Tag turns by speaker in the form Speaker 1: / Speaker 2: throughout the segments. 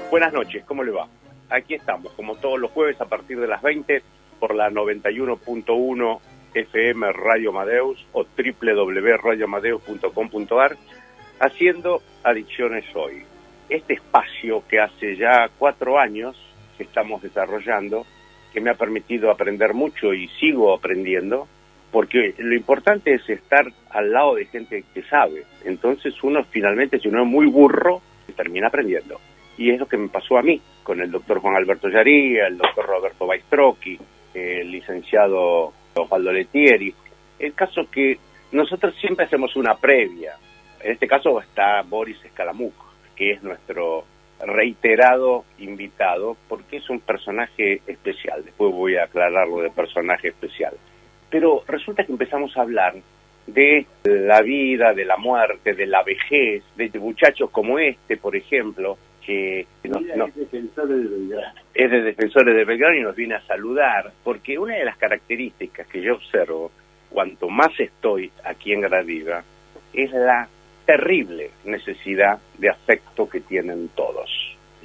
Speaker 1: Buenas noches, ¿cómo le va? Aquí estamos, como todos los jueves a partir de las 20 por la 91.1 FM Radio Amadeus o www.radioamadeus.com.ar haciendo Adicciones Hoy. Este espacio que hace ya 4 años que estamos desarrollando, que me ha permitido aprender mucho y sigo aprendiendo, porque lo importante es estar al lado de gente que sabe. Entonces uno finalmente, si uno es muy burro, termina aprendiendo. Y es lo que me pasó a mí, con el doctor Juan Alberto Yaría, el doctor Roberto Baistrocchi, el licenciado Osvaldo Lettieri. El caso es que nosotros siempre hacemos una previa. En este caso está Boris Escalamuch, que es nuestro reiterado invitado, porque es un personaje especial. Después voy a aclararlo de personaje especial. Pero resulta que empezamos a hablar de la vida, de la muerte, de la vejez, de muchachos como este, por ejemplo, que
Speaker 2: es de Defensores de Belgrano.
Speaker 1: Es de Defensores de Belgrano y nos viene a saludar, porque una de las características que yo observo, cuanto más estoy aquí en Gradiva, es la terrible necesidad de afecto que tienen todos.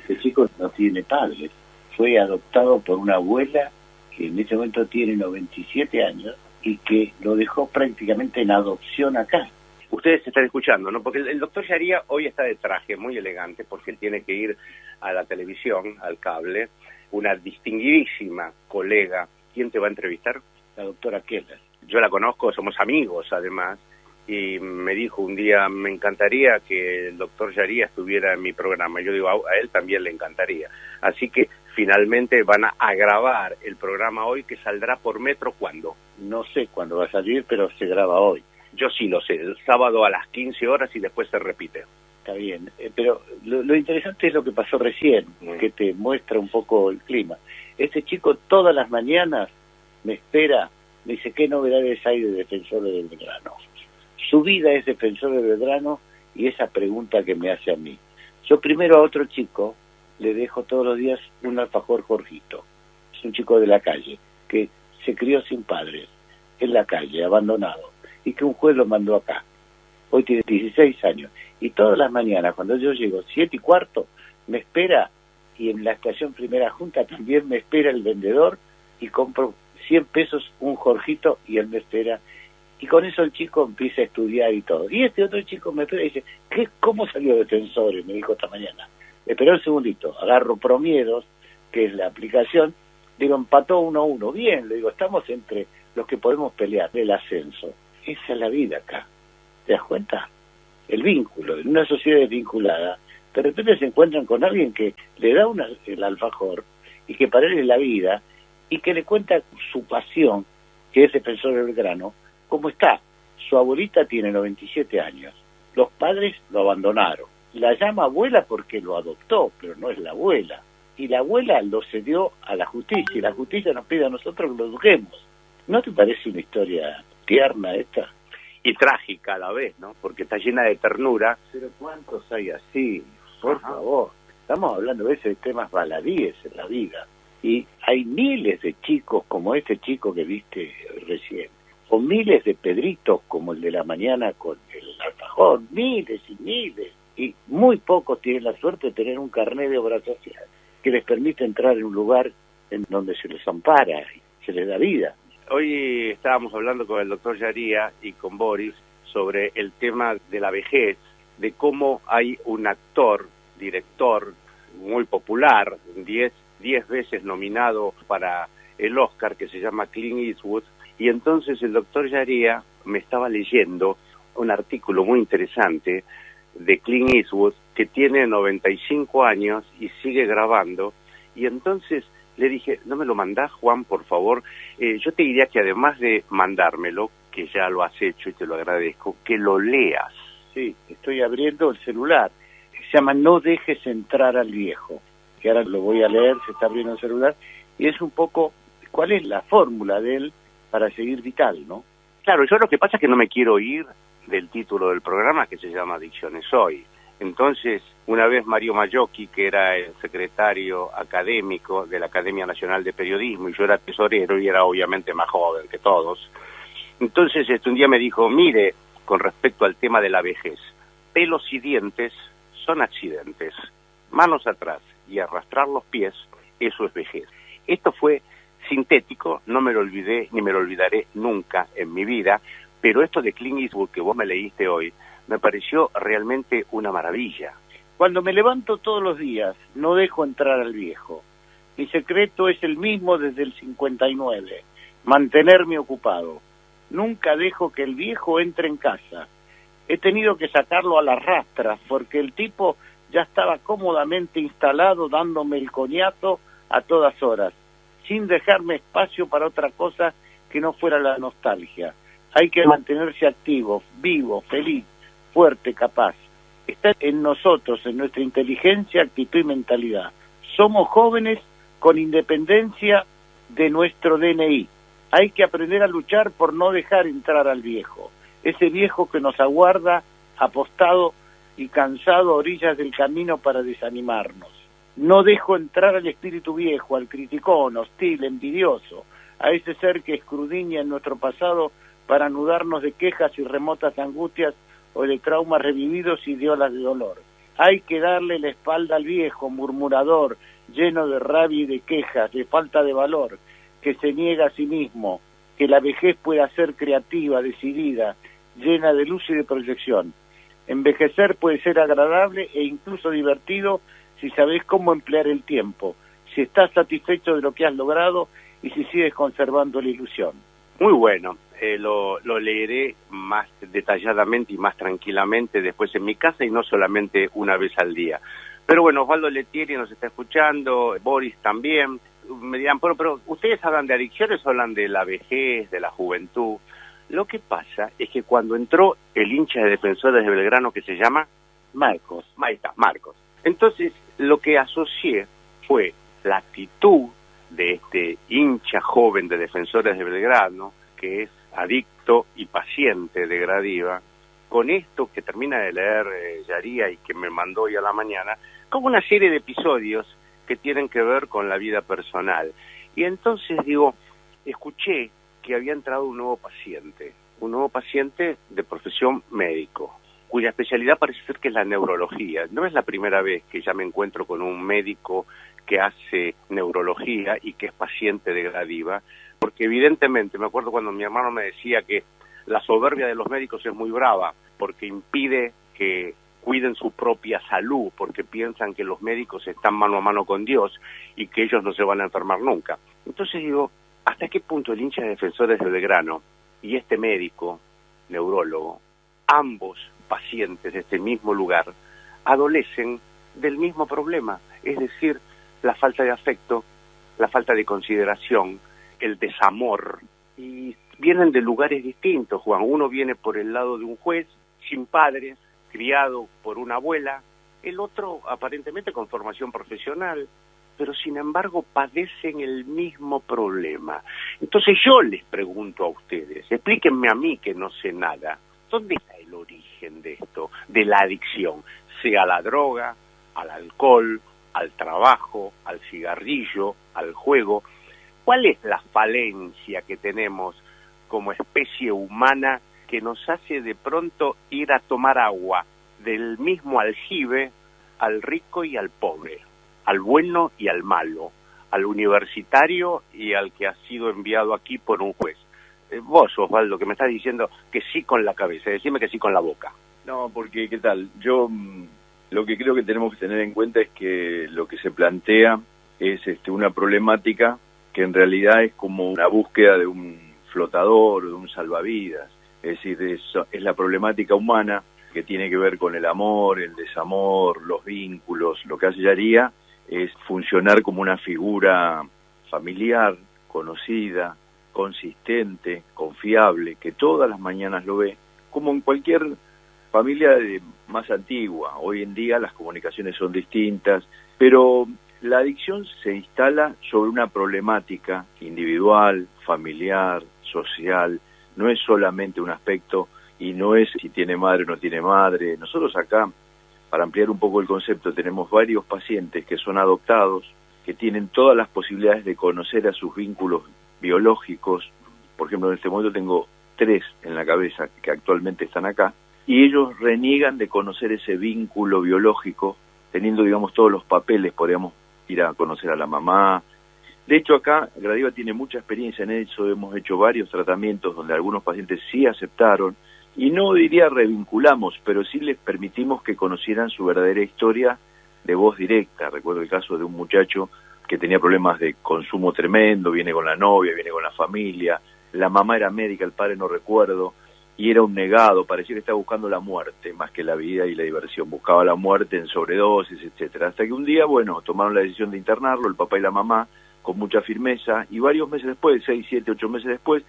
Speaker 2: Ese chico no tiene padres, fue adoptado por una abuela que en ese momento tiene 97 años y que lo dejó prácticamente en adopción acá.
Speaker 1: Ustedes están escuchando, ¿no? Porque el doctor Yaría hoy está de traje, muy elegante, porque él tiene que ir a la televisión, al cable. Una distinguidísima colega. ¿Quién te va a entrevistar?
Speaker 2: La doctora Keller.
Speaker 1: Yo la conozco, somos amigos además, y me dijo un día, me encantaría que el doctor Yaría estuviera en mi programa. Yo digo, a él también le encantaría. Así que finalmente van a grabar el programa hoy, que saldrá por Metro, ¿cuándo?
Speaker 2: No sé cuándo va a salir, pero se graba hoy.
Speaker 1: Yo sí lo sé, el sábado a las 15 horas y después se repite.
Speaker 2: Está bien, pero lo interesante es lo que pasó recién, que te muestra un poco el clima. Este chico todas las mañanas me espera, me dice, ¿qué novedades hay de Defensores del Belgrano? Su vida es Defensor del Belgrano y esa pregunta que me hace a mí. Yo primero a otro chico le dejo todos los días un alfajor Jorgito. Es un chico de la calle, que se crió sin padres, en la calle, abandonado, y que un juez lo mandó acá. Hoy tiene 16 años. Y todas las mañanas, cuando yo llego 7:15, me espera, y en la estación Primera Junta también me espera el vendedor, y compro 100 pesos un Jorgito, y él me espera. Y con eso el chico empieza a estudiar y todo. Y este otro chico me espera y dice, ¿cómo salió Defensores? Me dijo esta mañana. Espera un segundito, agarro Promiedos, que es la aplicación, digo, empató 1-1. Bien, le digo, estamos entre los que podemos pelear el ascenso. Esa es la vida acá. ¿Te das cuenta? El vínculo. En una sociedad desvinculada, de repente se encuentran con alguien que le da el alfajor y que para él es la vida y que le cuenta su pasión, que es Defensor del Belgrano, cómo está. Su abuelita tiene 97 años. Los padres lo abandonaron. La llama abuela porque lo adoptó, pero no es la abuela. Y la abuela lo cedió a la justicia y la justicia nos pide a nosotros que lo eduquemos. ¿No te parece una historia tierna esta?
Speaker 1: Y trágica a la vez, ¿no? Porque está llena de ternura.
Speaker 2: Pero ¿cuántos hay así? Por favor. Estamos hablando a veces de temas baladíes en la vida. Y hay miles de chicos como este chico que viste recién. O miles de Pedritos como el de la mañana con el alfajor. Miles y miles. Y muy pocos tienen la suerte de tener un carnet de obra social que les permite entrar en un lugar en donde se les ampara y se les da vida.
Speaker 1: Hoy estábamos hablando con el doctor Yaría y con Boris sobre el tema de la vejez, de cómo hay un actor, director muy popular, 10 veces nominado para el Oscar, que se llama Clint Eastwood, y entonces el doctor Yaría me estaba leyendo un artículo muy interesante de Clint Eastwood, que tiene 95 años y sigue grabando, y entonces le dije, ¿no me lo mandás, Juan, por favor? Yo te diría que además de mandármelo, que ya lo has hecho y te lo agradezco, que lo leas.
Speaker 2: Sí, estoy abriendo el celular. Se llama No dejes entrar al viejo, que ahora lo voy a leer, se está abriendo el celular, y es un poco, ¿cuál es la fórmula de él para seguir vital, no?
Speaker 1: Claro, yo lo que pasa es que no me quiero ir del título del programa, que se llama Adicciones Hoy. Entonces, una vez Mario Maiocchi, que era el secretario académico de la Academia Nacional de Periodismo, y yo era tesorero y era obviamente más joven que todos, entonces un día me dijo, mire, con respecto al tema de la vejez, pelos y dientes son accidentes, manos atrás y arrastrar los pies, eso es vejez. Esto fue sintético, no me lo olvidé ni me lo olvidaré nunca en mi vida, pero esto de Clint Eastwood que vos me leíste hoy, me pareció realmente una maravilla.
Speaker 2: Cuando me levanto todos los días, no dejo entrar al viejo. Mi secreto es el mismo desde el 59, mantenerme ocupado. Nunca dejo que el viejo entre en casa. He tenido que sacarlo a las rastras porque el tipo ya estaba cómodamente instalado dándome el coñazo a todas horas, sin dejarme espacio para otra cosa que no fuera la nostalgia. Hay que mantenerse activo, vivo, feliz, fuerte, capaz. Está en nosotros, en nuestra inteligencia, actitud y mentalidad. Somos jóvenes con independencia de nuestro DNI. Hay que aprender a luchar por no dejar entrar al viejo. Ese viejo que nos aguarda, apostado y cansado a orillas del camino para desanimarnos. No dejo entrar al espíritu viejo, al criticón, hostil, envidioso, a ese ser que escudriña en nuestro pasado para anudarnos de quejas y remotas angustias o de traumas revividos y de olas de dolor. Hay que darle la espalda al viejo, murmurador, lleno de rabia y de quejas, de falta de valor, que se niega a sí mismo, que la vejez pueda ser creativa, decidida, llena de luz y de proyección. Envejecer puede ser agradable e incluso divertido si sabés cómo emplear el tiempo, si estás satisfecho de lo que has logrado y si sigues conservando la ilusión.
Speaker 1: Muy bueno, lo leeré más detalladamente y más tranquilamente después en mi casa y no solamente una vez al día. Pero bueno, Osvaldo Lettieri nos está escuchando, Boris también. Me dirán, pero ustedes hablan de adicciones o hablan de la vejez, de la juventud. Lo que pasa es que cuando entró el hincha de Defensores de Belgrano que se llama
Speaker 2: Marcos.
Speaker 1: Ahí está, Marcos. Entonces, lo que asocié fue la actitud de este hincha joven de Defensores de Belgrano, que es adicto y paciente de Gradiva, con esto que termina de leer Yaría y que me mandó hoy a la mañana, como una serie de episodios que tienen que ver con la vida personal. Y entonces digo, escuché que había entrado un nuevo paciente de profesión médico, cuya especialidad parece ser que es la neurología. No es la primera vez que ya me encuentro con un médico que hace neurología y que es paciente de Gradiva, porque evidentemente, me acuerdo cuando mi hermano me decía que la soberbia de los médicos es muy brava, porque impide que cuiden su propia salud, porque piensan que los médicos están mano a mano con Dios y que ellos no se van a enfermar nunca. Entonces digo, ¿hasta qué punto el hincha de Defensores de Belgrano y este médico, neurólogo, ambos pacientes de este mismo lugar, adolecen del mismo problema? Es decir, la falta de afecto, la falta de consideración, el desamor, y vienen de lugares distintos, Juan. Uno viene por el lado de un juez, sin padres, criado por una abuela, el otro aparentemente con formación profesional, pero sin embargo padecen el mismo problema. Entonces yo les pregunto a ustedes, explíquenme a mí que no sé nada, ¿dónde está el origen de esto, de la adicción? Sea a la droga, al alcohol, al trabajo, al cigarrillo, al juego. ¿Cuál es la falencia que tenemos como especie humana que nos hace de pronto ir a tomar agua del mismo aljibe al rico y al pobre, al bueno y al malo, al universitario y al que ha sido enviado aquí por un juez? Vos, Osvaldo, que me estás diciendo que sí con la cabeza, decime que sí con la boca.
Speaker 3: No, porque, ¿qué tal? Yo lo que creo que tenemos que tener en cuenta es que lo que se plantea es una problemática que en realidad es como una búsqueda de un flotador, de un salvavidas. Es decir, es la problemática humana que tiene que ver con el amor, el desamor, los vínculos. Lo que hace Yaría es funcionar como una figura familiar, conocida, consistente, confiable, que todas las mañanas lo ve, como en cualquier familia más antigua. Hoy en día las comunicaciones son distintas, pero la adicción se instala sobre una problemática individual, familiar, social. No es solamente un aspecto y no es si tiene madre o no tiene madre. Nosotros acá, para ampliar un poco el concepto, tenemos varios pacientes que son adoptados, que tienen todas las posibilidades de conocer a sus vínculos biológicos. Por ejemplo, en este momento tengo 3 en la cabeza que actualmente están acá, y ellos reniegan de conocer ese vínculo biológico, teniendo, digamos, todos los papeles, podríamos ir a conocer a la mamá. De hecho, acá Gradiva tiene mucha experiencia en eso, hemos hecho varios tratamientos donde algunos pacientes sí aceptaron, y no diría revinculamos, pero sí les permitimos que conocieran su verdadera historia de voz directa. Recuerdo el caso de un muchacho que tenía problemas de consumo tremendo, viene con la novia, viene con la familia, la mamá era médica, el padre no recuerdo, y era un negado, parecía que estaba buscando la muerte más que la vida y la diversión, buscaba la muerte en sobredosis, etcétera. Hasta que un día, bueno, tomaron la decisión de internarlo, el papá y la mamá, con mucha firmeza, y varios meses después, 6, 7, 8 meses después,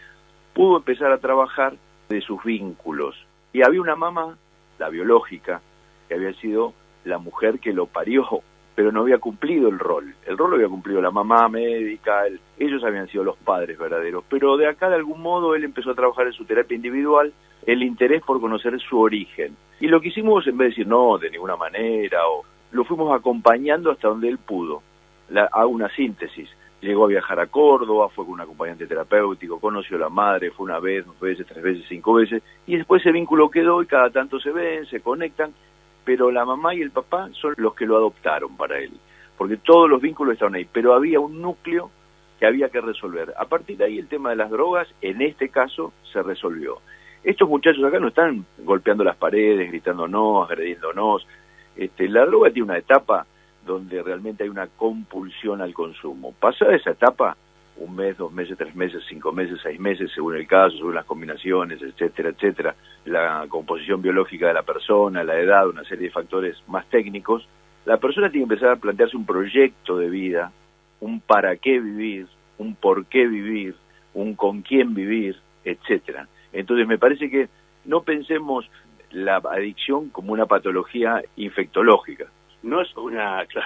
Speaker 3: pudo empezar a trabajar de sus vínculos. Y había una mamá, la biológica, que había sido la mujer que lo parió, pero no había cumplido el rol. El rol lo había cumplido la mamá médica, ellos habían sido los padres verdaderos. Pero de acá, de algún modo, él empezó a trabajar en su terapia individual, el interés por conocer su origen. Y lo que hicimos, en vez de decir no, de ninguna manera, o lo fuimos acompañando hasta donde él pudo. Hago una síntesis. Llegó a viajar a Córdoba, fue con un acompañante terapéutico, conoció a la madre, fue 1 vez, 2 veces, 3 veces, 5 veces, y después ese vínculo quedó y cada tanto se ven, se conectan, pero la mamá y el papá son los que lo adoptaron para él, porque todos los vínculos estaban ahí, pero había un núcleo que había que resolver. A partir de ahí el tema de las drogas, en este caso, se resolvió. Estos muchachos acá no están golpeando las paredes, gritándonos, agrediéndonos. La droga tiene una etapa donde realmente hay una compulsión al consumo. Pasada esa etapa, 1 mes, 2 meses, 3 meses, 5 meses, 6 meses, según el caso, según las combinaciones, etcétera, etcétera, la composición biológica de la persona, la edad, una serie de factores más técnicos, la persona tiene que empezar a plantearse un proyecto de vida, un para qué vivir, un por qué vivir, un con quién vivir, etcétera. Entonces me parece que no pensemos la adicción como una patología infectológica.
Speaker 1: No es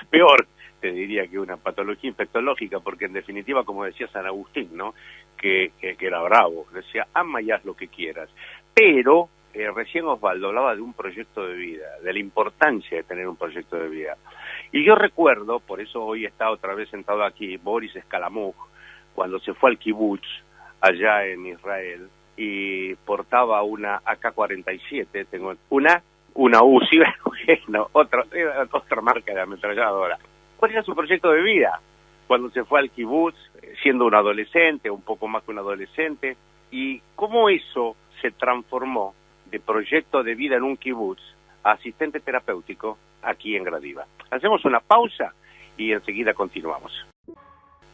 Speaker 1: peor, te diría, que una patología infectológica, porque en definitiva, como decía San Agustín, ¿no? Que era bravo, decía, ama y haz lo que quieras. Pero recién Osvaldo hablaba de un proyecto de vida, de la importancia de tener un proyecto de vida. Y yo recuerdo, por eso hoy está otra vez sentado aquí, Boris Skalamuk, cuando se fue al kibutz, allá en Israel, y portaba una AK-47, tengo una UCI, bueno, otra marca de ametralladora. ¿Cuál era su proyecto de vida? Cuando se fue al kibutz, siendo un adolescente, un poco más que un adolescente, y cómo eso se transformó de proyecto de vida en un kibutz a asistente terapéutico aquí en Gradiva. Hacemos una pausa y enseguida continuamos.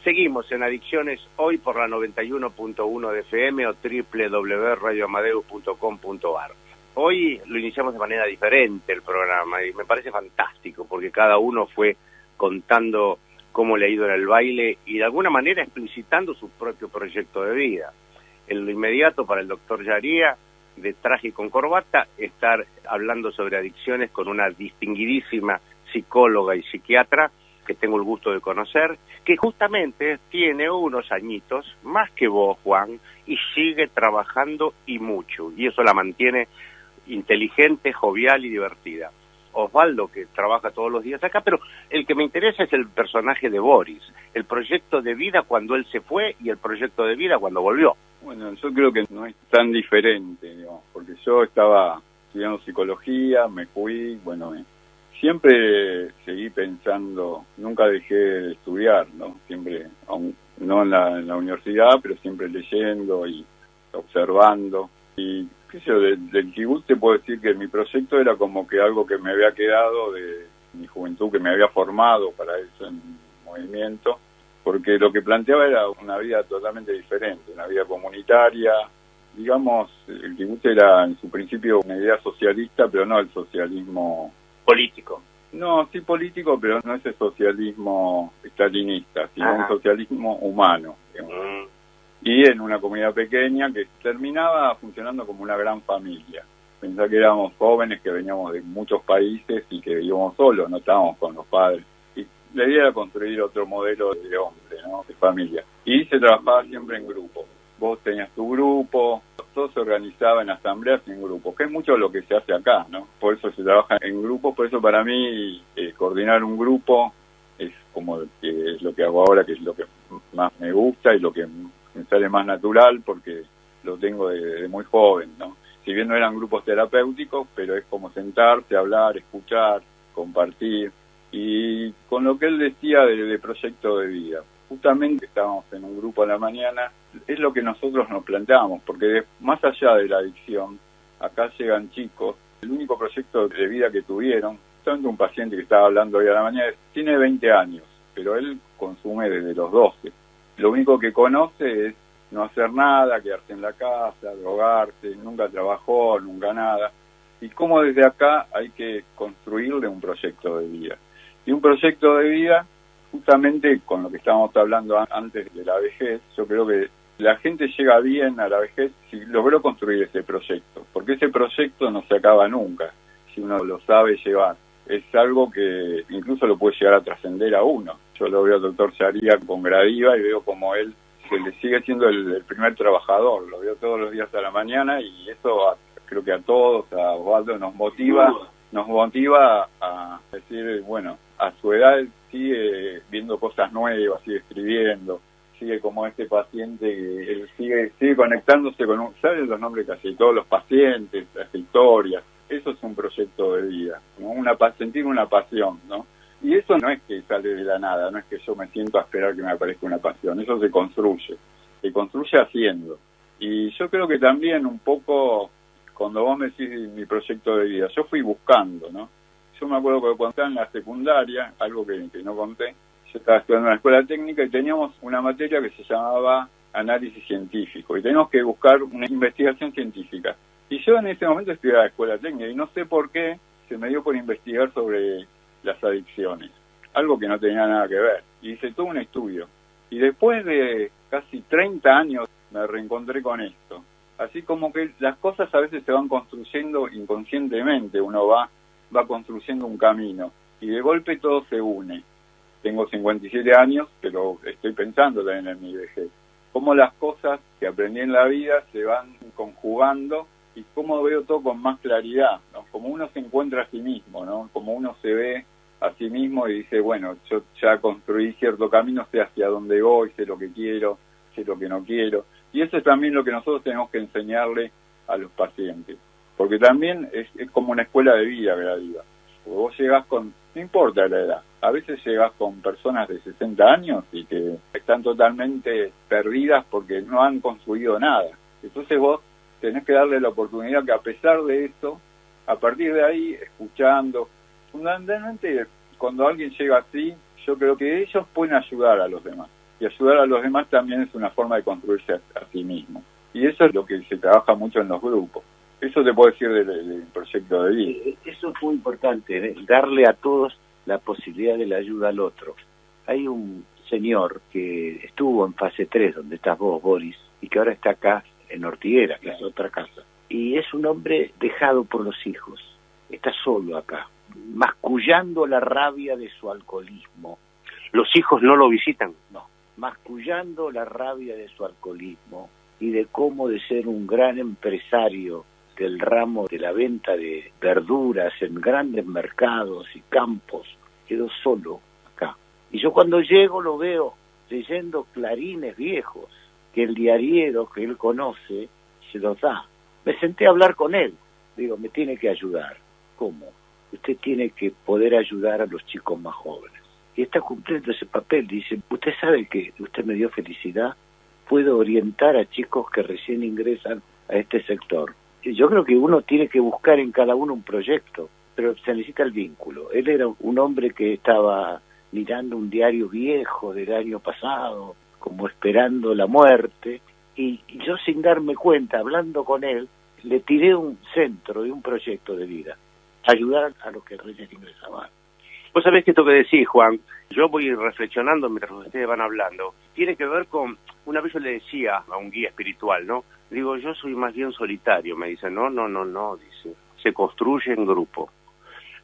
Speaker 1: Seguimos en Adicciones hoy por la 91.1 de FM o www.radioamadeus.com.ar. Hoy lo iniciamos de manera diferente el programa y me parece fantástico porque cada uno fue contando cómo le ha ido en el baile y de alguna manera explicitando su propio proyecto de vida. En lo inmediato para el doctor Yaría, de traje y con corbata, estar hablando sobre adicciones con una distinguidísima psicóloga y psiquiatra que tengo el gusto de conocer, que justamente tiene unos añitos más que vos, Juan, y sigue trabajando y mucho, y eso la mantiene inteligente, jovial y divertida. Osvaldo, que trabaja todos los días acá, pero el que me interesa es el personaje de Boris, el proyecto de vida cuando él se fue y el proyecto de vida cuando volvió.
Speaker 4: Bueno, yo creo que no es tan diferente, digamos, porque yo estaba estudiando psicología, me fui, bueno, siempre seguí pensando, nunca dejé de estudiar, ¿no? Siempre, aún no en la universidad, pero siempre leyendo y observando. Y qué sé yo, del kibutz te puedo decir que mi proyecto era como que algo que me había quedado de mi juventud, que me había formado para eso en movimiento, porque lo que planteaba era una vida totalmente diferente, una vida comunitaria. Digamos, el kibutz era en su principio una idea socialista, pero no el socialismo
Speaker 1: político.
Speaker 4: No, sí político, pero no ese socialismo stalinista, sino un socialismo humano, digamos. Y en una comunidad pequeña que terminaba funcionando como una gran familia. Pensá que éramos jóvenes que veníamos de muchos países y que vivíamos solos, no estábamos con los padres. Y la idea era construir otro modelo de hombre, ¿no? De familia. Y se trabajaba siempre en grupo. Vos tenías tu grupo, todo se organizaba en asambleas y en grupos, que es mucho lo que se hace acá, ¿no? Por eso se trabaja en grupos, por eso para mí coordinar un grupo es como es lo que hago ahora, que es lo que más me gusta y lo que me sale más natural porque lo tengo de muy joven, ¿no? Si bien no eran grupos terapéuticos, pero es como sentarse, hablar, escuchar, compartir. Y con lo que él decía de proyecto de vida, justamente estábamos en un grupo a la mañana, es lo que nosotros nos planteamos, porque más allá de la adicción, acá llegan chicos, el único proyecto de vida que tuvieron, justamente un paciente que estaba hablando hoy a la mañana, tiene 20 años, pero él consume desde los 12. Lo único que conoce es no hacer nada, quedarse en la casa, drogarse, nunca trabajó, nunca nada. Y cómo desde acá hay que construirle un proyecto de vida. Y un proyecto de vida, justamente con lo que estábamos hablando antes de la vejez, yo creo que la gente llega bien a la vejez si logró construir ese proyecto, porque ese proyecto no se acaba nunca, si uno lo sabe llevar. Es algo que incluso lo puede llegar a trascender a uno. Yo lo veo al doctor Sharia con Gradiva y veo como él se le sigue siendo el primer trabajador, lo veo todos los días a la mañana y eso creo que a todos, a Osvaldo, nos motiva a decir, bueno, a su edad él sigue viendo cosas nuevas, sigue escribiendo, sigue como este paciente, él sigue conectándose con ¿sabes los nombres casi todos los pacientes, las historias? Eso es un proyecto de vida, ¿no? Sentir una pasión, ¿no? Y eso no es que sale de la nada, no es que yo me siento a esperar que me aparezca una pasión, eso se construye haciendo. Y yo creo que también un poco, cuando vos me decís mi proyecto de vida, yo fui buscando, ¿no? Yo me acuerdo que cuando estaba en la secundaria, algo que no conté, yo estaba estudiando en la escuela técnica y teníamos una materia que se llamaba análisis científico, y teníamos que buscar una investigación científica. Y yo en ese momento estudiaba en la escuela técnica y no sé por qué se me dio por investigar sobre las adicciones, algo que no tenía nada que ver. Y hice todo un estudio. Y después de casi 30 años me reencontré con esto. Así como que las cosas a veces se van construyendo inconscientemente, uno va construyendo un camino y de golpe todo se une. Tengo 57 años, pero estoy pensando también en mi vejez. Cómo las cosas que aprendí en la vida se van conjugando y cómo veo todo con más claridad, ¿no? Como uno se encuentra a sí mismo, ¿no? Como uno se ve a sí mismo y dice, bueno, yo ya construí cierto camino, sé hacia dónde voy, sé lo que quiero, sé lo que no quiero. Y eso es también lo que nosotros tenemos que enseñarle a los pacientes. Porque también es como una escuela de vida, Gradiva. Porque vos llegás con, no importa la edad, a veces llegás con personas de 60 años y que están totalmente perdidas porque no han construido nada. Entonces vos tenés que darle la oportunidad que a pesar de eso, a partir de ahí, escuchando, fundamentalmente cuando alguien llega así, yo creo que ellos pueden ayudar a los demás. Y ayudar a los demás también es una forma de construirse a sí mismo. Y eso es lo que se trabaja mucho en los grupos. Eso te puedo decir del proyecto de vida.
Speaker 2: Eso es muy importante, ¿eh? Darle a todos la posibilidad de la ayuda al otro. Hay un señor que estuvo en fase 3, donde estás vos, Boris, y que ahora está acá en Ortiguera, que es otra casa. Y es un hombre dejado por los hijos. Está solo acá, mascullando la rabia de su alcoholismo.
Speaker 1: ¿Los hijos no lo visitan?
Speaker 2: No, mascullando la rabia de su alcoholismo y de cómo de ser un gran empresario del ramo de la venta de verduras en grandes mercados y campos, quedó solo acá. Y yo cuando llego lo veo leyendo clarines viejos, que el diariero que él conoce se los da. Me senté a hablar con él, digo, me tiene que ayudar. ¿Cómo? Usted tiene que poder ayudar a los chicos más jóvenes. Y está cumpliendo ese papel, dice, usted sabe que usted me dio felicidad, puedo orientar a chicos que recién ingresan a este sector. Y yo creo que uno tiene que buscar en cada uno un proyecto, pero se necesita el vínculo. Él era un hombre que estaba mirando un diario viejo del año pasado, como esperando la muerte, y yo sin darme cuenta, hablando con él, le tiré un centro de un proyecto de vida, ayudar a los que recién ingresaban.
Speaker 1: Vos sabés que esto que decís, Juan, yo voy reflexionando mientras ustedes van hablando, tiene que ver con, una vez yo le decía a un guía espiritual, ¿no? Digo, yo soy más bien solitario, me dice, no, dice, se construye en grupo.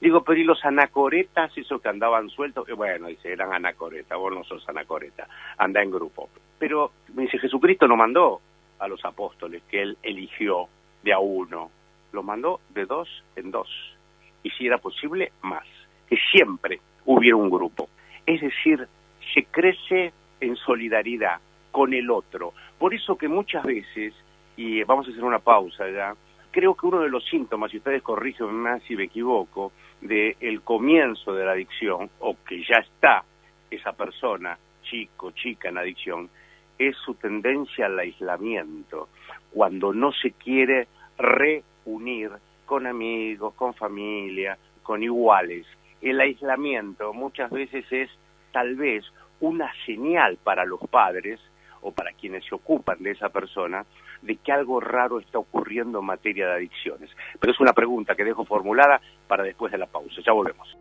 Speaker 1: Digo, pero ¿y los anacoretas, esos que andaban sueltos? Bueno, dice, eran anacoretas, vos no sos anacoreta, anda en grupo. Pero, me dice, Jesucristo no mandó a los apóstoles que él eligió de a uno, los mandó de 2 en 2, y si era posible, más, que siempre hubiera un grupo. Es decir, se crece en solidaridad con el otro. Por eso que muchas veces, y vamos a hacer una pausa ya, creo que uno de los síntomas, y ustedes corríjanme si me equivoco, del comienzo de la adicción, o que ya está esa persona, chico, chica en adicción, es su tendencia al aislamiento, cuando no se quiere reunir con amigos, con familia, con iguales. El aislamiento muchas veces es tal vez una señal para los padres o para quienes se ocupan de esa persona de que algo raro está ocurriendo en materia de adicciones. Pero es una pregunta que dejo formulada para después de la pausa. Ya volvemos.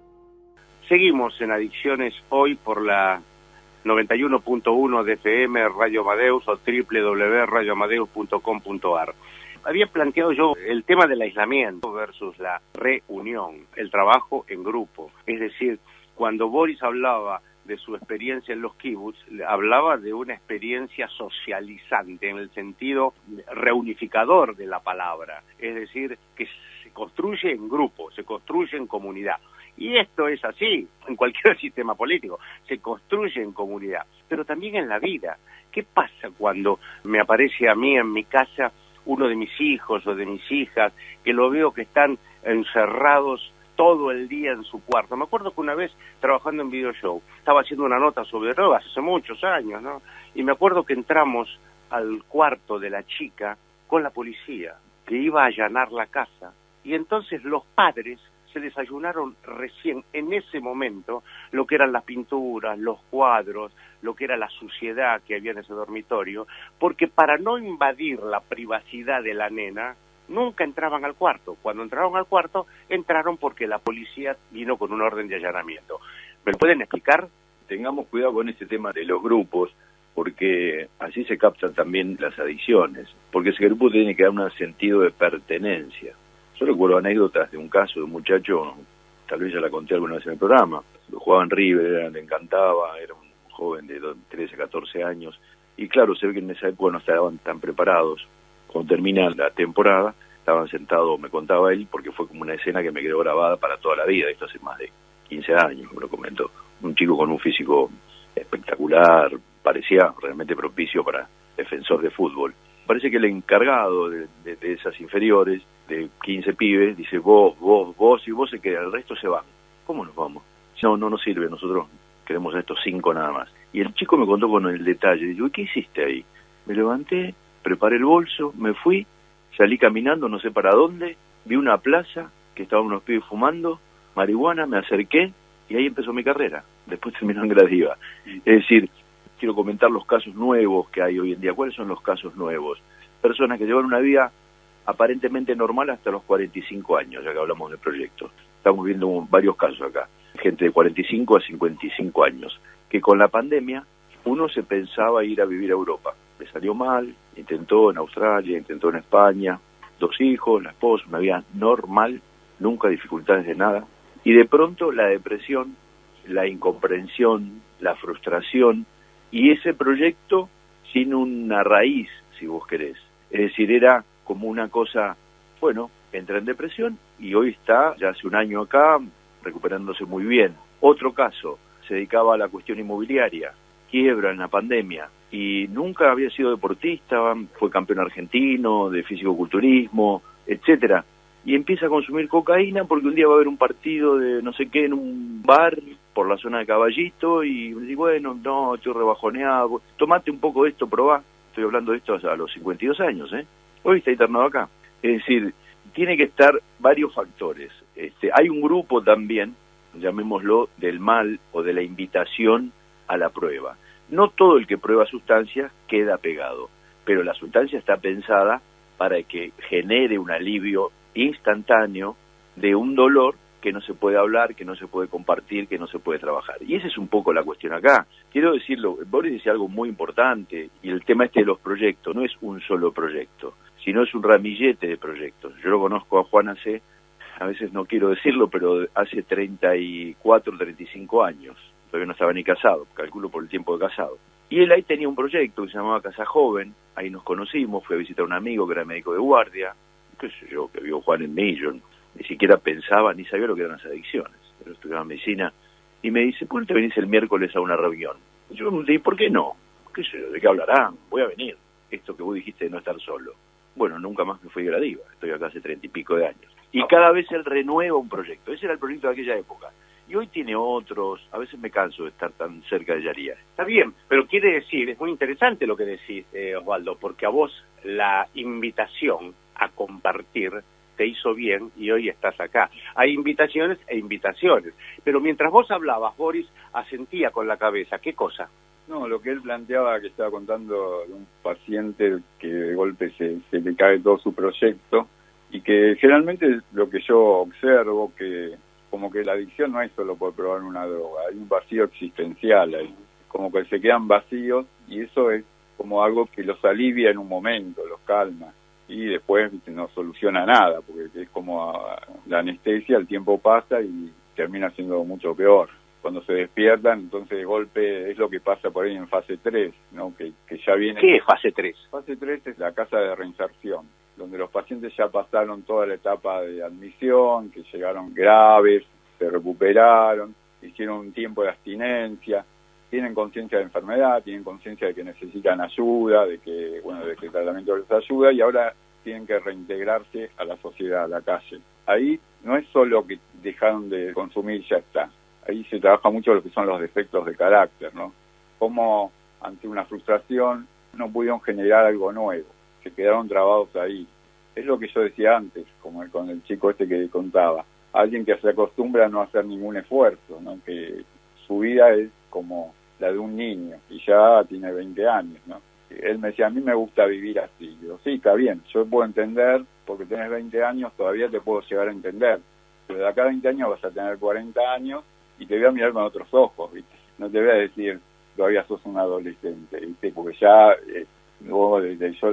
Speaker 1: Seguimos en Adicciones hoy por la 91.1 de FM Radio Amadeus o www.radioamadeus.com.ar. Había planteado yo el tema del aislamiento versus la reunión, el trabajo en grupo. Es decir, cuando Boris hablaba de su experiencia en los kibutz, hablaba de una experiencia socializante en el sentido reunificador de la palabra. Es decir, que se construye en grupo, se construye en comunidad. Y esto es así en cualquier sistema político, se construye en comunidad, pero también en la vida. ¿Qué pasa cuando me aparece a mí en mi casa uno de mis hijos o de mis hijas, que lo veo que están encerrados todo el día en su cuarto? Me acuerdo que una vez, trabajando en Video Show, estaba haciendo una nota sobre drogas hace muchos años, ¿no? Y me acuerdo que entramos al cuarto de la chica con la policía, que iba a allanar la casa, y entonces los padres se desayunaron recién en ese momento lo que eran las pinturas, los cuadros, lo que era la suciedad que había en ese dormitorio, porque para no invadir la privacidad de la nena, nunca entraban al cuarto. Cuando entraron al cuarto, entraron porque la policía vino con un orden de allanamiento. ¿Me lo pueden explicar?
Speaker 3: Tengamos cuidado con este tema de los grupos, porque así se captan también las adicciones, porque ese grupo tiene que dar un sentido de pertenencia. Yo recuerdo anécdotas de un caso de un muchacho, tal vez ya la conté alguna vez en el programa, lo jugaba en River, le encantaba, era un joven de 13, 14 años, y claro, se ve que en esa época no estaban tan preparados. Cuando termina la temporada, estaban sentados, me contaba él, porque fue como una escena que me quedó grabada para toda la vida, esto hace más de 15 años, me lo comentó. Un chico con un físico espectacular, parecía realmente propicio para defensor de fútbol. Parece que el encargado de esas inferiores, de 15 pibes, dice vos y vos se quedan, el resto se van. ¿Cómo nos vamos? No nos sirve, nosotros queremos a estos 5 nada más. Y el chico me contó con el detalle, digo, ¿qué hiciste ahí? Me levanté, preparé el bolso, me fui, salí caminando, no sé para dónde, vi una plaza que estaban unos pibes fumando, marihuana, me acerqué y ahí empezó mi carrera. Después terminó en Gradiva. Es decir, quiero comentar los casos nuevos que hay hoy en día. ¿Cuáles son los casos nuevos? Personas que llevan una vida aparentemente normal hasta los 45 años, ya que hablamos del proyecto. Estamos viendo varios casos acá. Gente de 45 a 55 años, que con la pandemia uno se pensaba ir a vivir a Europa. Le salió mal, intentó en Australia, intentó en España, 2 hijos, la esposa, una vida normal, nunca dificultades de nada. Y de pronto la depresión, la incomprensión, la frustración, y ese proyecto sin una raíz, si vos querés. Es decir, era como una cosa, bueno, entra en depresión y hoy está, ya hace un año acá, recuperándose muy bien. Otro caso, se dedicaba a la cuestión inmobiliaria, quiebra en la pandemia y nunca había sido deportista, fue campeón argentino de fisicoculturismo, etcétera. Y empieza a consumir cocaína porque un día va a haber un partido de no sé qué en un bar por la zona de Caballito y me dice, bueno, no, estoy rebajoneado, tomate un poco de esto, probá. Estoy hablando de esto a los 52 años, ¿eh? Hoy está internado acá. Es decir, tiene que estar varios factores. Hay un grupo también, llamémoslo, del mal o de la invitación a la prueba. No todo el que prueba sustancias queda pegado, pero la sustancia está pensada para que genere un alivio instantáneo de un dolor que no se puede hablar, que no se puede compartir, que no se puede trabajar. Y esa es un poco la cuestión acá. Quiero decirlo, Boris dice algo muy importante, y el tema de los proyectos, no es un solo proyecto, sino es un ramillete de proyectos. Yo lo conozco a Juan hace, a veces no quiero decirlo, pero hace 34, 35 años, todavía no estaba ni casado, calculo por el tiempo de casado. Y él ahí tenía un proyecto que se llamaba Casa Joven, ahí nos conocimos, fui a visitar a un amigo que era médico de guardia, qué sé yo, que vio Juan en mí, yo ni siquiera pensaba, ni sabía lo que eran las adicciones, pero estudiaba medicina, y me dice, ¿por qué te venís el miércoles a una reunión? Yo me pregunté, ¿por qué no? ¿Qué sé yo? ¿De qué hablarán? Voy a venir, esto que vos dijiste de no estar solo.
Speaker 5: Bueno, nunca más me fui de Gradiva, estoy acá hace 30 y pico de años. Y cada vez él renueva un proyecto. Ese era el proyecto de aquella época. Y hoy tiene otros. A veces me canso de estar tan cerca de Yaría.
Speaker 1: Está bien, pero quiere decir, es muy interesante lo que decís, Osvaldo, porque a vos la invitación a compartir te hizo bien y hoy estás acá. Hay invitaciones e invitaciones, pero mientras vos hablabas, Boris asentía con la cabeza. ¿Qué cosa?
Speaker 4: No, lo que él planteaba, que estaba contando de un paciente que de golpe se le cae todo su proyecto, y que generalmente lo que yo observo, que como que la adicción no es solo por probar una droga, hay un vacío existencial ahí, como que se quedan vacíos, y eso es como algo que los alivia en un momento, los calma, y después no soluciona nada, porque es como la anestesia, el tiempo pasa y termina siendo mucho peor. Cuando se despiertan, entonces de golpe es lo que pasa por ahí en fase 3, ¿no? Que ya viene...
Speaker 1: ¿Qué es fase 3?
Speaker 4: Fase 3 es la casa de reinserción, donde los pacientes ya pasaron toda la etapa de admisión, que llegaron graves, se recuperaron, hicieron un tiempo de abstinencia, tienen conciencia de enfermedad, tienen conciencia de que necesitan ayuda, de que el tratamiento les ayuda, y ahora tienen que reintegrarse a la sociedad, a la calle. Ahí no es solo que dejaron de consumir y ya está. Ahí se trabaja mucho lo que son los defectos de carácter, ¿no? Cómo ante una frustración no pudieron generar algo nuevo, se quedaron trabados ahí. Es lo que yo decía antes, como con el chico este que contaba. Alguien que se acostumbra a no hacer ningún esfuerzo, ¿no? Que su vida es como la de un niño y ya tiene 20 años, ¿no? Él me decía, a mí me gusta vivir así. Yo, sí, está bien, yo puedo entender, porque tenés 20 años, todavía te puedo llegar a entender. Pero de acá a 20 años vas a tener 40 años y te voy a mirar con otros ojos, ¿viste? No te voy a decir, todavía sos un adolescente, ¿viste? Porque ya, yo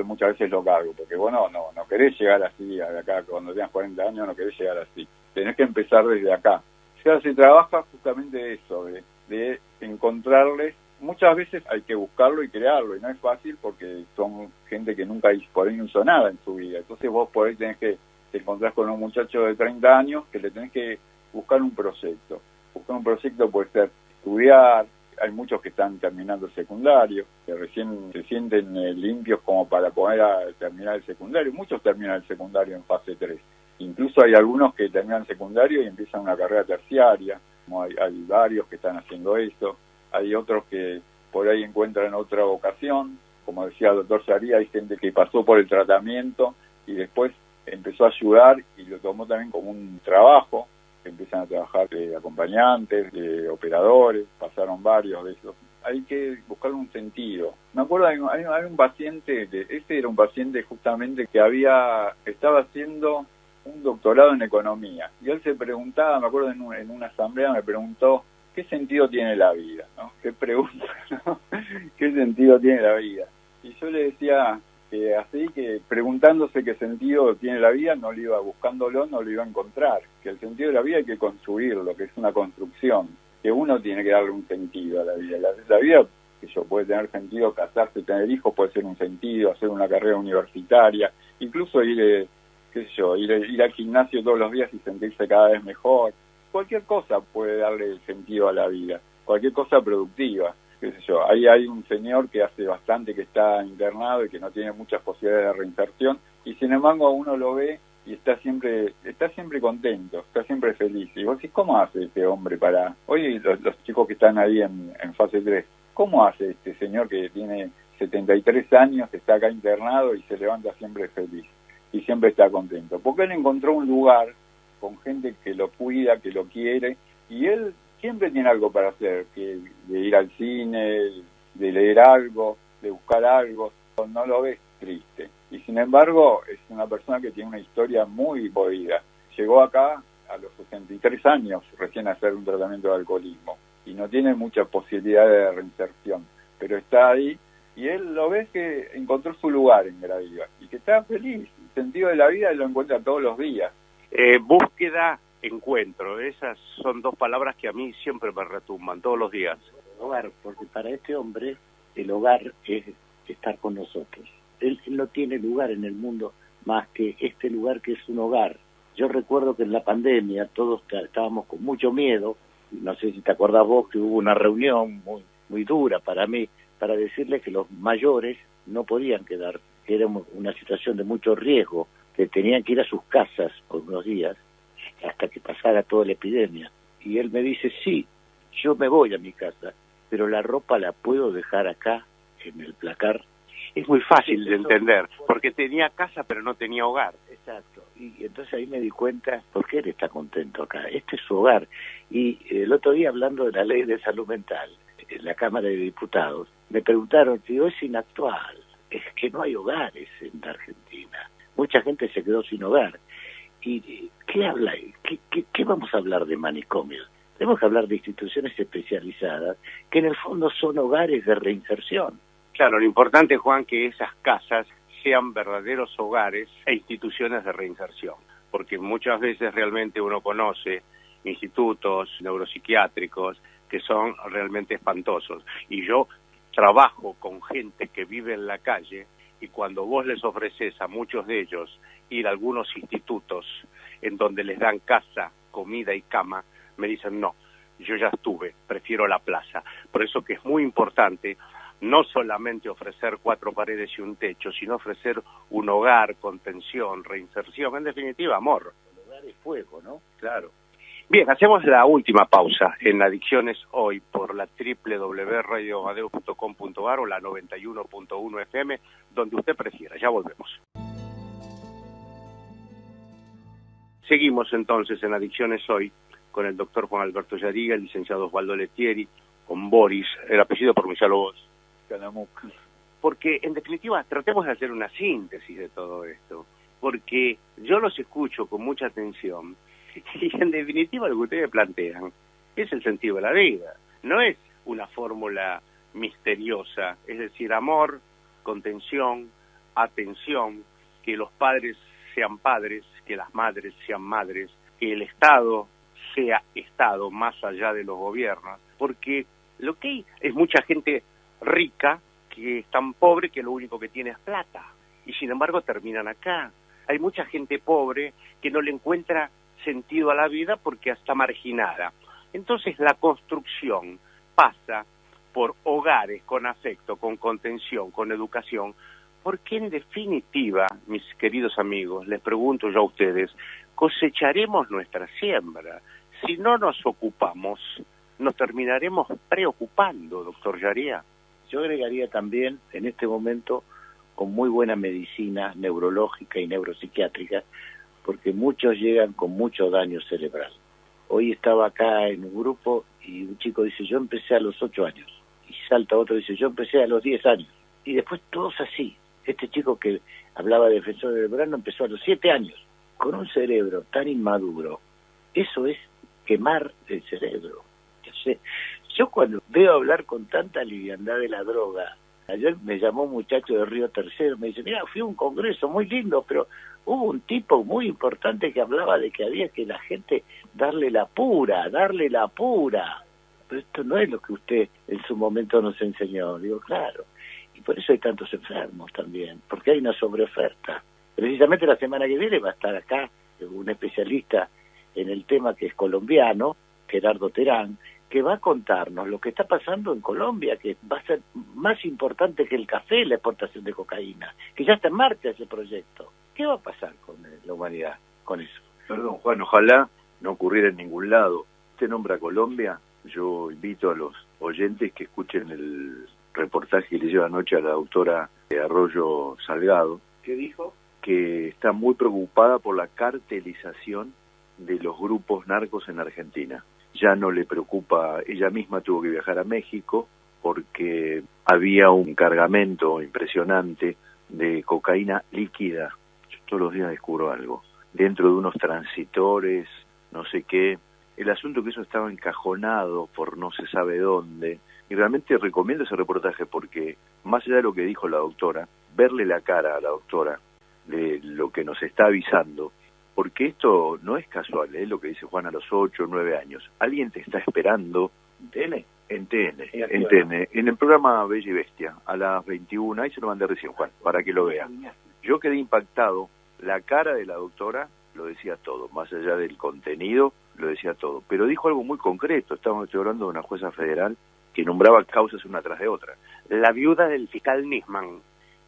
Speaker 4: muchas veces lo cargo, porque vos no querés llegar así, de acá, cuando tengas 40 años no querés llegar así. Tenés que empezar desde acá. O sea, se trabaja justamente eso, de encontrarles. Muchas veces hay que buscarlo y crearlo, y no es fácil porque son gente que nunca por ahí no hizo nada en su vida. Entonces vos por ahí tenés que te encontrás con un muchacho de 30 años que le tenés que buscar un proyecto. Buscar un proyecto puede ser estudiar, hay muchos que están terminando el secundario, que recién se sienten limpios como para poder terminar el secundario. Muchos terminan el secundario en fase 3. Incluso hay algunos que terminan el secundario y empiezan una carrera terciaria, como hay varios que están haciendo eso. Hay otros que por ahí encuentran otra vocación, como decía el doctor Yaría, hay gente que pasó por el tratamiento y después empezó a ayudar y lo tomó también como un trabajo. Empiezan a trabajar de acompañantes, de operadores, pasaron varios de esos. Hay que buscar un sentido. Me acuerdo, hay un paciente, ese era un paciente justamente que estaba haciendo un doctorado en economía, y él se preguntaba, me acuerdo en una asamblea me preguntó, ¿qué sentido tiene la vida? ¿No? ¿Qué pregunta? ¿No? ¿Qué sentido tiene la vida? Y yo le decía que así, que preguntándose qué sentido tiene la vida, buscándolo no lo iba a encontrar, que el sentido de la vida hay que construirlo, que es una construcción, que uno tiene que darle un sentido a la vida. La vida, que puede tener sentido, casarse, tener hijos, puede ser un sentido, hacer una carrera universitaria, incluso ir al gimnasio todos los días y sentirse cada vez mejor. Cualquier cosa puede darle sentido a la vida, cualquier cosa productiva. Ahí hay un señor que hace bastante que está internado y que no tiene muchas posibilidades de reinserción, y sin embargo uno lo ve y está siempre contento, está siempre feliz. Y vos decís, ¿cómo hace este hombre para...? Hoy los chicos que están ahí en fase 3, ¿cómo hace este señor que tiene 73 años, que está acá internado y se levanta siempre feliz y siempre está contento? Porque él encontró un lugar con gente que lo cuida, que lo quiere, y él siempre tiene algo para hacer, de ir al cine, de leer algo, de buscar algo. No lo ves triste. Y sin embargo, es una persona que tiene una historia muy movida. Llegó acá a los 63 años recién a hacer un tratamiento de alcoholismo y no tiene mucha posibilidad de reinserción, pero está ahí y él lo ves que encontró su lugar en Gradiva y que está feliz. El sentido de la vida lo encuentra todos los días.
Speaker 1: Búsqueda, encuentro, esas son dos palabras que a mí siempre me retumban todos los días.
Speaker 2: Hogar, porque para este hombre el hogar es estar con nosotros. Él no tiene lugar en el mundo más que este lugar que es un hogar. Yo recuerdo que en la pandemia todos estábamos con mucho miedo, no sé si te acordás vos que hubo una reunión muy dura para mí, para decirles que los mayores no podían quedar que era una situación de mucho riesgo, que tenían que ir a sus casas por unos días hasta que pasara toda la epidemia. Y él me dice, sí, yo me voy a mi casa, pero la ropa la puedo dejar acá, en el placar.
Speaker 1: Es muy fácil de entender, porque tenía casa pero no tenía hogar.
Speaker 2: Exacto, y entonces ahí me di cuenta por qué él está contento acá, este es su hogar. Y el otro día, hablando de la ley de salud mental, en la Cámara de Diputados, me preguntaron, digo, es inactual, es que no hay hogares en Argentina, mucha gente se quedó sin hogar. ¿Y qué habla? ¿Qué vamos a hablar de manicomios? Tenemos que hablar de instituciones especializadas, que en el fondo son hogares de reinserción.
Speaker 1: Claro, lo importante, Juan, que esas casas sean verdaderos hogares e instituciones de reinserción, porque muchas veces realmente uno conoce institutos neuropsiquiátricos que son realmente espantosos. Y yo trabajo con gente que vive en la calle, y cuando vos les ofreces a muchos de ellos ir a algunos institutos en donde les dan casa, comida y cama, me dicen, no, yo ya estuve, prefiero la plaza. Por eso que es muy importante no solamente ofrecer 4 paredes y un techo, sino ofrecer un hogar, contención, reinserción, en definitiva, amor.
Speaker 2: El hogar es fuego, ¿no?
Speaker 1: Claro. Bien, hacemos la última pausa en Adicciones Hoy por la www.radioamadeo.com.ar o la 91.1 FM, donde usted prefiera. Ya volvemos. Seguimos entonces en Adicciones Hoy con el doctor Juan Alberto Yariga, el licenciado Osvaldo Lettieri, con Boris, el apellido pronuncialo vos.
Speaker 3: Canamuca.
Speaker 1: Porque, en definitiva, tratemos de hacer una síntesis de todo esto, porque yo los escucho con mucha atención, y en definitiva lo que ustedes plantean es el sentido de la vida, no es una fórmula misteriosa, es decir, amor, contención, atención, que los padres sean padres, que las madres sean madres, que el Estado sea Estado más allá de los gobiernos, porque lo que hay es mucha gente rica que es tan pobre que lo único que tiene es plata, y sin embargo terminan acá. Hay mucha gente pobre que no le encuentra sentido a la vida porque está marginada. Entonces la construcción pasa por hogares con afecto, con contención, con educación, porque en definitiva, mis queridos amigos, les pregunto yo a ustedes, cosecharemos nuestra siembra. Si no nos ocupamos, nos terminaremos preocupando, doctor Yaría.
Speaker 2: Yo agregaría también, en este momento, con muy buena medicina neurológica y neuropsiquiátrica, porque muchos llegan con mucho daño cerebral. Hoy estaba acá en un grupo y un chico dice, yo empecé a los 8 años. Y salta otro y dice, yo empecé a los 10 años. Y después todos así. Este chico que hablaba de Defensor del Verano empezó a los 7 años, con un cerebro tan inmaduro. Eso es quemar el cerebro. Yo cuando veo hablar con tanta liviandad de la droga, ayer me llamó un muchacho de Río Tercero, me dice, mira, fui a un congreso muy lindo, pero hubo un tipo muy importante que hablaba de que había que la gente darle la pura. Pero esto no es lo que usted en su momento nos enseñó. Digo, claro. Y por eso hay tantos enfermos también, porque hay una sobreoferta. Precisamente la semana que viene va a estar acá un especialista en el tema que es colombiano, Gerardo Terán, que va a contarnos lo que está pasando en Colombia, que va a ser más importante que el café, la exportación de cocaína, que ya está en marcha ese proyecto. ¿Qué va a pasar con la humanidad con eso?
Speaker 3: Perdón, Juan, ojalá no ocurriera en ningún lado. Usted nombra Colombia, yo invito a los oyentes que escuchen el reportaje que le dio anoche a la doctora Arroyo Salgado.
Speaker 2: ¿Qué dijo?
Speaker 3: Que está muy preocupada por la cartelización de los grupos narcos en Argentina. Ya no le preocupa, ella misma tuvo que viajar a México porque había un cargamento impresionante de cocaína líquida. Yo todos los días descubro algo. Dentro de unos transitores, no sé qué. El asunto es que eso estaba encajonado por no se sabe dónde. Y realmente recomiendo ese reportaje porque, más allá de lo que dijo la doctora, verle la cara a la doctora de lo que nos está avisando, porque esto no es casual, lo que dice Juan a los 8 o 9 años. Alguien te está esperando en TN, en el programa Bella y Bestia, a las 21, ahí se lo mandé recién, Juan, para que lo vea. Yo quedé impactado, la cara de la doctora lo decía todo, más allá del contenido, lo decía todo, pero dijo algo muy concreto. Estoy hablando de una jueza federal que nombraba causas una tras de otra.
Speaker 1: La viuda del fiscal Nisman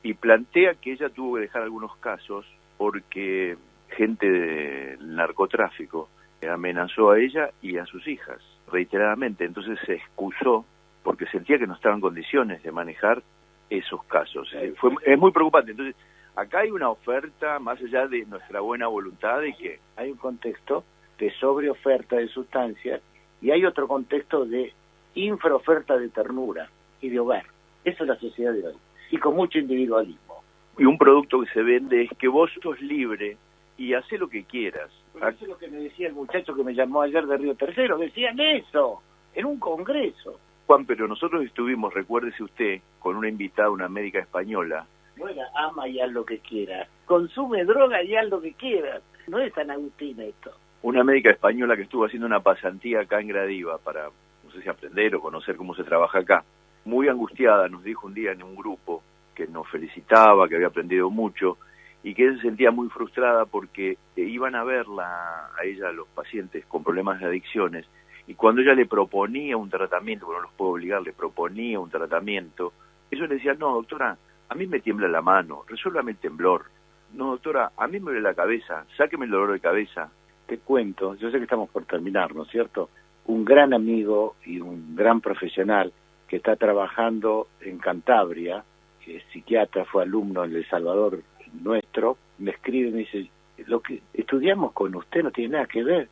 Speaker 5: y plantea que ella tuvo que dejar algunos casos porque gente del narcotráfico amenazó a ella y a sus hijas reiteradamente. Entonces se excusó porque sentía que no estaba en condiciones de manejar esos casos. Es muy preocupante. Entonces, acá hay una oferta, más allá de nuestra buena voluntad, de que
Speaker 2: hay un contexto de sobreoferta de sustancias y hay otro contexto de infraoferta de ternura y de hogar. Eso es la sociedad de hoy. Y con mucho individualismo.
Speaker 5: Y un producto que se vende es que vos sos libre y hacé lo que quieras.
Speaker 2: Pero eso es lo que me decía el muchacho que me llamó ayer de Río Tercero. Decían eso, en un congreso.
Speaker 5: Juan, pero nosotros estuvimos, recuérdese usted, con una invitada, una médica española.
Speaker 2: No era ama y haz lo que quieras. Consume droga y haz lo que quieras. No es San Agustín esto.
Speaker 5: Una médica española que estuvo haciendo una pasantía acá en Gradiva para, no sé si aprender o conocer cómo se trabaja acá. Muy angustiada, nos dijo un día en un grupo que nos felicitaba, que había aprendido mucho y que ella se sentía muy frustrada porque iban a verla a ella, los pacientes con problemas de adicciones, y cuando ella le proponía un tratamiento, bueno, no los puedo obligar, le proponía un tratamiento, ellos le decían, no, doctora, a mí me tiembla la mano, resuélvame el temblor. No, doctora, a mí me duele la cabeza, sáqueme el dolor de cabeza.
Speaker 2: Te cuento, yo sé que estamos por terminar, ¿no es cierto? Un gran amigo y un gran profesional que está trabajando en Cantabria, que es psiquiatra, fue alumno en El Salvador nuestro, me escribe y me dice, lo que estudiamos con usted no tiene nada que ver.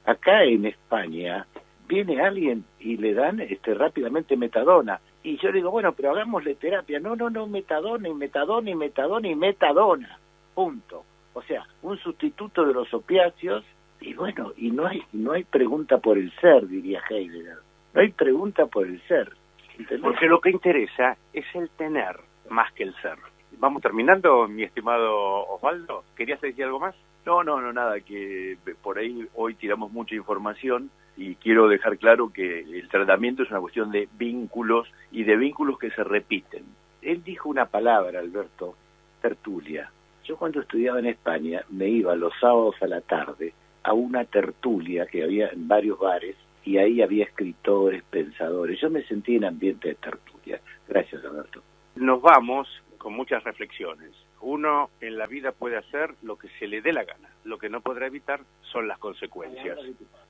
Speaker 2: Acá en España viene alguien y le dan rápidamente metadona. Y yo le digo, bueno, pero hagámosle terapia. No, metadona y metadona y metadona y metadona. Punto. O sea, un sustituto de los opiáceos. Y bueno, y no hay pregunta por el ser, diría Heidegger. No hay pregunta por el ser. ¿Entendés?
Speaker 1: Porque lo que interesa es el tener más que el ser. Vamos terminando, mi estimado Osvaldo. ¿Querías decir algo más?
Speaker 5: No, nada, que por ahí hoy tiramos mucha información y quiero dejar claro que el tratamiento es una cuestión de vínculos y de vínculos que se repiten.
Speaker 2: Él dijo una palabra, Alberto, tertulia. Yo cuando estudiaba en España me iba los sábados a la tarde a una tertulia que había en varios bares y ahí había escritores, pensadores. Yo me sentí en ambiente de tertulia. Gracias, Alberto.
Speaker 1: Nos vamos con muchas reflexiones. Uno en la vida puede hacer lo que se le dé la gana. Lo que no podrá evitar son las consecuencias.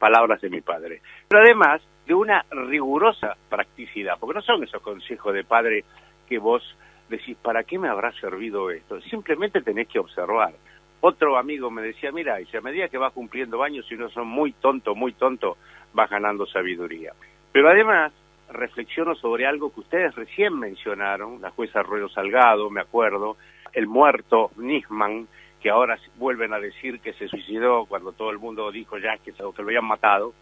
Speaker 1: Palabras de mi padre. Pero además de una rigurosa practicidad, porque no son esos consejos de padre que vos decís, ¿para qué me habrá servido esto? Simplemente tenés que observar. Otro amigo me decía, mira, y a medida que vas cumpliendo años, si no son muy tonto, vas ganando sabiduría. Pero además, reflexiono sobre algo que ustedes recién mencionaron, la jueza Arroyo Salgado, me acuerdo, el muerto Nisman, que ahora vuelven a decir que se suicidó cuando todo el mundo dijo ya que lo habían matado,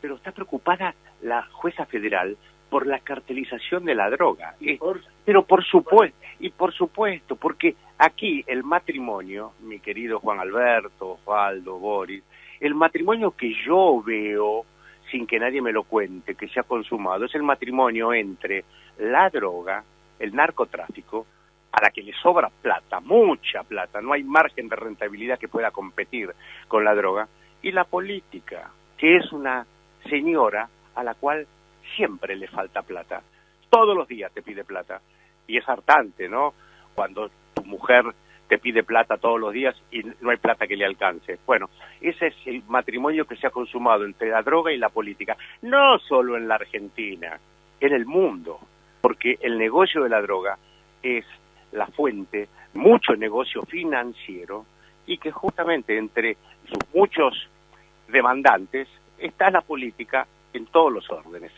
Speaker 1: pero está preocupada la jueza federal por la cartelización de la droga. Pero por supuesto, porque aquí el matrimonio, mi querido Juan Alberto, Osvaldo, Boris, el matrimonio que yo veo, sin que nadie me lo cuente, que se ha consumado, es el matrimonio entre la droga, el narcotráfico, a la que le sobra plata, mucha plata, no hay margen de rentabilidad que pueda competir con la droga, y la política, que es una señora a la cual siempre le falta plata. Todos los días te pide plata. Y es hartante, ¿no? Cuando tu mujer te pide plata todos los días y no hay plata que le alcance. Bueno, ese es el matrimonio que se ha consumado entre la droga y la política. No solo en la Argentina, en el mundo. Porque el negocio de la droga es la fuente, mucho negocio financiero, y que justamente entre sus muchos demandantes está la política en todos los órdenes.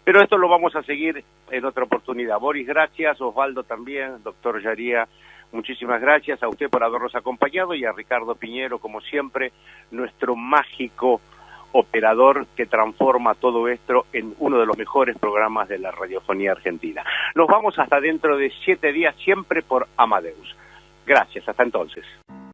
Speaker 1: Pero esto lo vamos a seguir en otra oportunidad. Boris, gracias. Osvaldo también. Doctor Yaría, muchísimas gracias a usted por habernos acompañado y a Ricardo Piñero, como siempre, nuestro mágico operador que transforma todo esto en uno de los mejores programas de la radiofonía argentina. Nos vamos hasta dentro de 7 días, siempre por Amadeus. Gracias, hasta entonces.